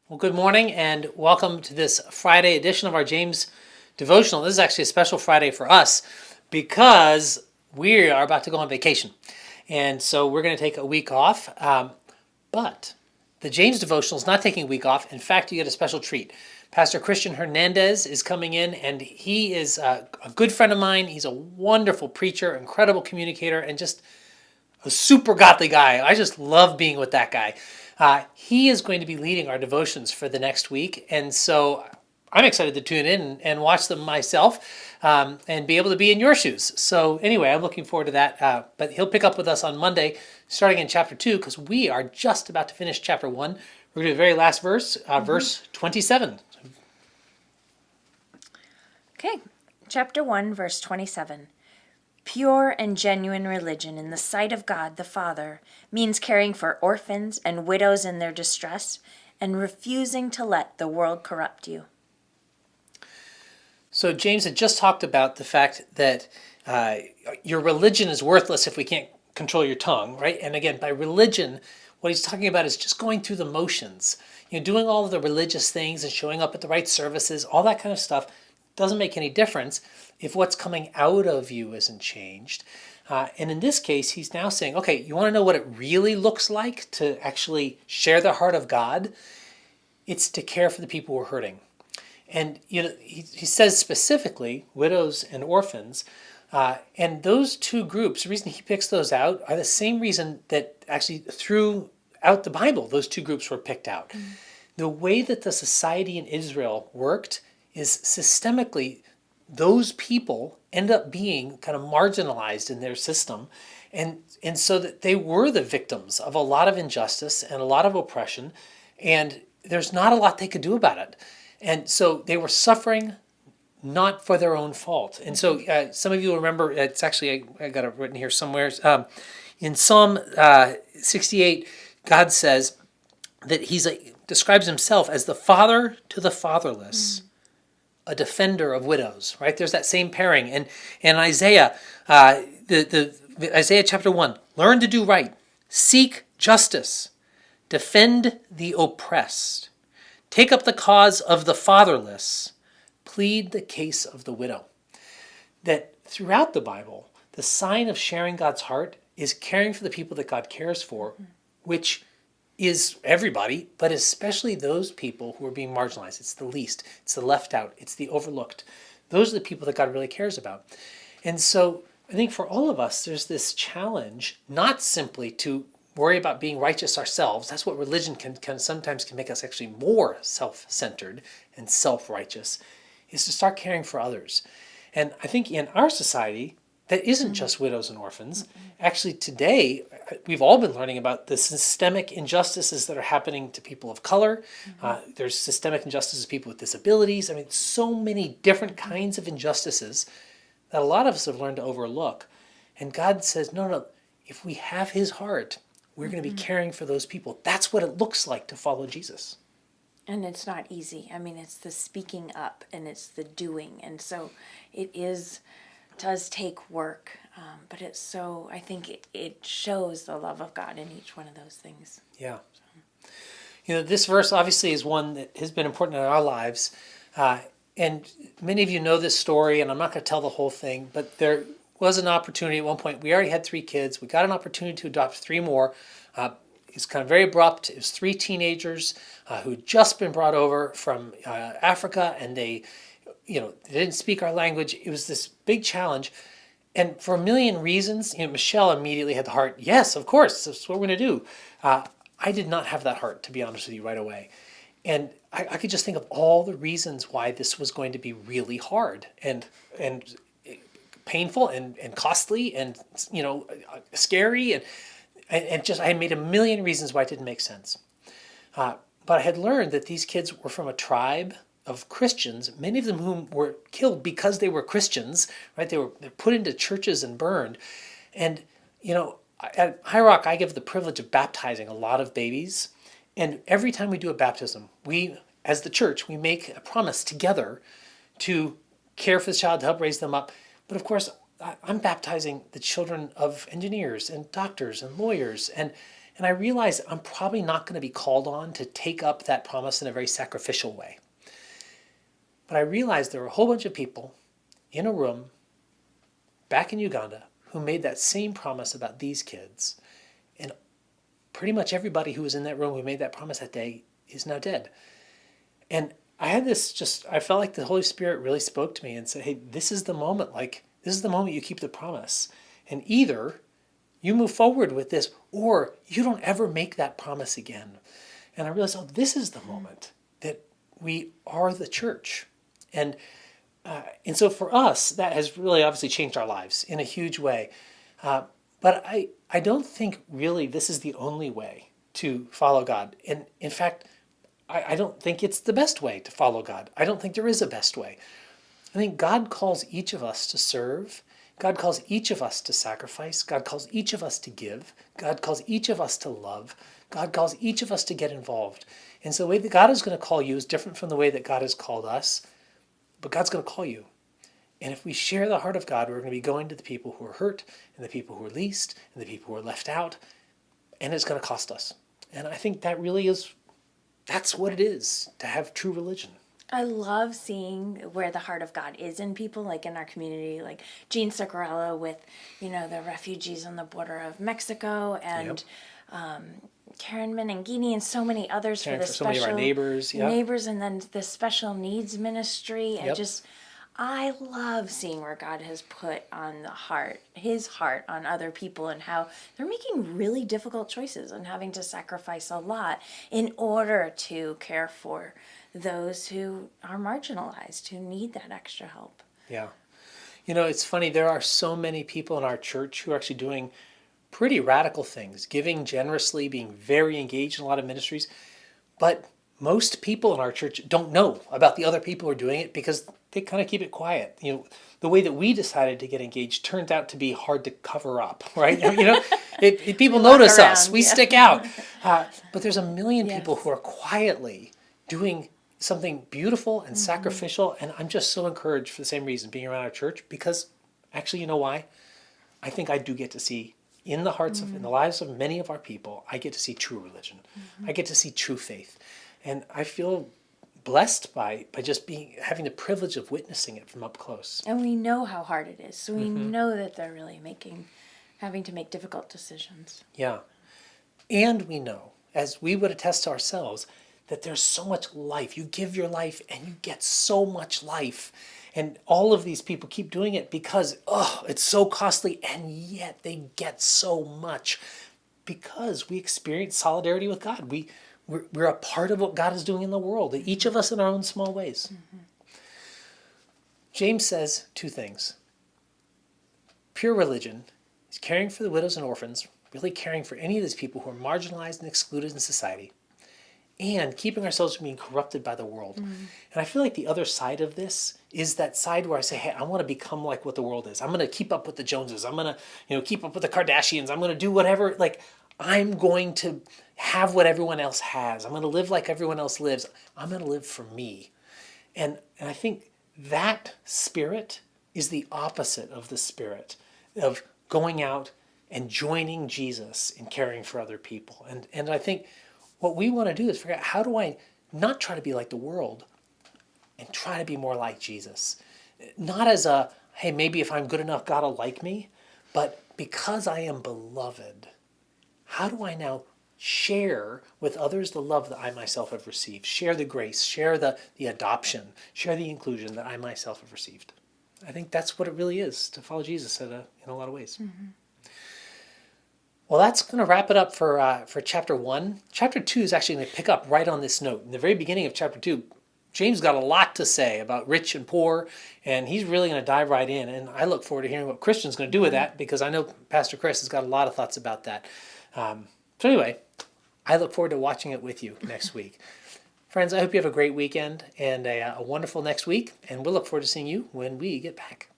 Well, good morning and welcome to this Friday edition of our James Devotional. This is actually a special Friday for us because we are about to go on vacation. And so we're going to take a week off. But the James Devotional is not taking a week off. In fact, you get a special treat. Pastor Christian Hernandez is coming in, and he is a good friend of mine. He's a wonderful preacher, incredible communicator, and just a super godly guy. I just love being with that guy. He is going to be leading our devotions for the next week. And so I'm excited to tune in and watch them myself and be able to be in your shoes. So anyway, I'm looking forward to that. But he'll pick up with us on Monday, starting in chapter 2, because we are just about to finish chapter 1. We're going to do the very last verse, verse 27. Okay, chapter 1, verse 27. Pure and genuine religion in the sight of God the Father means caring for orphans and widows in their distress and refusing to let the world corrupt you. So James had just talked about the fact that your religion is worthless if we can't control your tongue, right? And again, by religion, what he's talking about is just going through the motions, doing all of the religious things and showing up at the right services, all that kind of stuff doesn't make any difference if what's coming out of you isn't changed. And in this case, he's now saying, okay, you want to know what it really looks like to actually share the heart of God? It's to care for the people who are hurting. And he says specifically widows and orphans. And those two groups, the reason he picks those out are the same reason that actually throughout the Bible, those two groups were picked out. Mm-hmm. The way that the society in Israel worked is systemically those people end up being kind of marginalized in their system. And so that they were the victims of a lot of injustice and a lot of oppression. And there's not a lot they could do about it. And so they were suffering not for their own fault. And so some of you will remember, it's actually, I got it written here somewhere. In Psalm 68, God says that describes himself as the father to the fatherless, a defender of widows, right? There's that same pairing. And Isaiah, Isaiah chapter 1, learn to do right, seek justice, defend the oppressed, take up the cause of the fatherless, plead the case of the widow. That throughout the Bible, the sign of sharing God's heart is caring for the people that God cares for, which is everybody, but especially those people who are being marginalized. It's the least, it's the left out, it's the overlooked. Those are the people that God really cares about. And so I think for all of us, there's this challenge, not simply to worry about being righteous ourselves. That's what religion can sometimes make us actually more self-centered and self-righteous, is to start caring for others. And I think in our society, that isn't just widows and orphans. Actually, today, we've all been learning about the systemic injustices that are happening to people of color. There's systemic injustices to people with disabilities. I mean, so many different kinds of injustices that a lot of us have learned to overlook. And God says, no, if we have his heart, we're going to be caring for those people. That's what it looks like to follow Jesus. And it's not easy. I mean, it's the speaking up and it's the doing. And so does take work, but it's so, I think it shows the love of God in each one of those things. Yeah. This verse obviously is one that has been important in our lives. And many of you know this story, and I'm not going to tell the whole thing, but there was an opportunity at one point. We already had 3 kids. We got an opportunity to adopt 3 more. It's kind of very abrupt. It was 3 teenagers who had just been brought over from Africa, and they didn't speak our language. It was this big challenge. And for a million reasons, Michelle immediately had the heart, yes, of course, that's what we're going to do. I did not have that heart, to be honest with you, right away. And I could just think of all the reasons why this was going to be really hard and painful and costly and, scary. And just I had made a million reasons why it didn't make sense. But I had learned that these kids were from a tribe of Christians, many of them whom were killed because they were Christians, right? They're put into churches and burned. And, at High Rock, I give the privilege of baptizing a lot of babies. And every time we do a baptism, we, as the church, we make a promise together to care for the child, to help raise them up. But of course, I'm baptizing the children of engineers and doctors and lawyers. And And I realized I'm probably not going to be called on to take up that promise in a very sacrificial way. But I realized there were a whole bunch of people in a room back in Uganda who made that same promise about these kids. And pretty much everybody who was in that room who made that promise that day is now dead. And I had I felt like the Holy Spirit really spoke to me and said, hey, this is the moment, this is the moment you keep the promise. And either you move forward with this or you don't ever make that promise again. And I realized, this is the moment that we are the church. And so for us, that has really obviously changed our lives in a huge way. But I don't think really this is the only way to follow God. And in fact, I don't think it's the best way to follow God. I don't think there is a best way. I think God calls each of us to serve. God calls each of us to sacrifice. God calls each of us to give. God calls each of us to love. God calls each of us to get involved. And so the way that God is going to call you is different from the way that God has called us. But God's going to call you. And if we share the heart of God, we're going to be going to the people who are hurt and the people who are least and the people who are left out. And it's going to cost us. And I think that's what it is to have true religion. I love seeing where the heart of God is in people, like in our community, like Jean Sacarella with, the refugees on the border of Mexico, and Karen Menengini and so many others for the so many of our neighbors. Yep. Neighbors, and then the special needs ministry. And I love seeing where God has put on his heart on other people, and how they're making really difficult choices and having to sacrifice a lot in order to care for those who are marginalized, who need that extra help. Yeah. It's funny, there are so many people in our church who are actually doing pretty radical things, giving generously, being very engaged in a lot of ministries. But most people in our church don't know about the other people who are doing it because they kind of keep it quiet. The way that we decided to get engaged turned out to be hard to cover up, right? People notice us, we stick out. But there's a million people who are quietly doing something beautiful and sacrificial. And I'm just so encouraged for the same reason, being around our church, because actually, you know why? I think I do get to see in the hearts in the lives of many of our people, I get to see true religion. I get to see true faith. And I feel blessed by just having the privilege of witnessing it from up close. And we know how hard it is. So we know that they're really having to make difficult decisions. Yeah. And we know, as we would attest to ourselves, that there's so much life. You give your life and you get so much life. And all of these people keep doing it because, it's so costly, and yet they get so much because we experience solidarity with God. We're a part of what God is doing in the world, each of us in our own small ways. James says two things. Pure religion is caring for the widows and orphans, really caring for any of these people who are marginalized and excluded in society, and keeping ourselves from being corrupted by the world. And I feel like the other side of this is that side where I say, hey, I want to become like what the world is. I'm going to keep up with the Joneses. I'm going to keep up with the Kardashians. I'm going to do whatever, I'm going to have what everyone else has. I'm going to live like everyone else lives. I'm going to live for me. And I think that spirit is the opposite of the spirit of going out and joining Jesus in caring for other people. And I think what we want to do is figure out, how do I not try to be like the world and try to be more like Jesus? Not as hey, maybe if I'm good enough, God will like me, but because I am beloved, how do I now share with others the love that I myself have received, share the grace, share the adoption, share the inclusion that I myself have received? I think that's what it really is to follow Jesus in a lot of ways. Well, that's going to wrap it up for chapter 1. Chapter 2 is actually going to pick up right on this note. In the very beginning of chapter 2, James got a lot to say about rich and poor, and he's really going to dive right in. And I look forward to hearing what Christian's going to do with that, because I know Pastor Chris has got a lot of thoughts about that. So anyway, I look forward to watching it with you next week. Friends, I hope you have a great weekend and a wonderful next week, and we'll look forward to seeing you when we get back.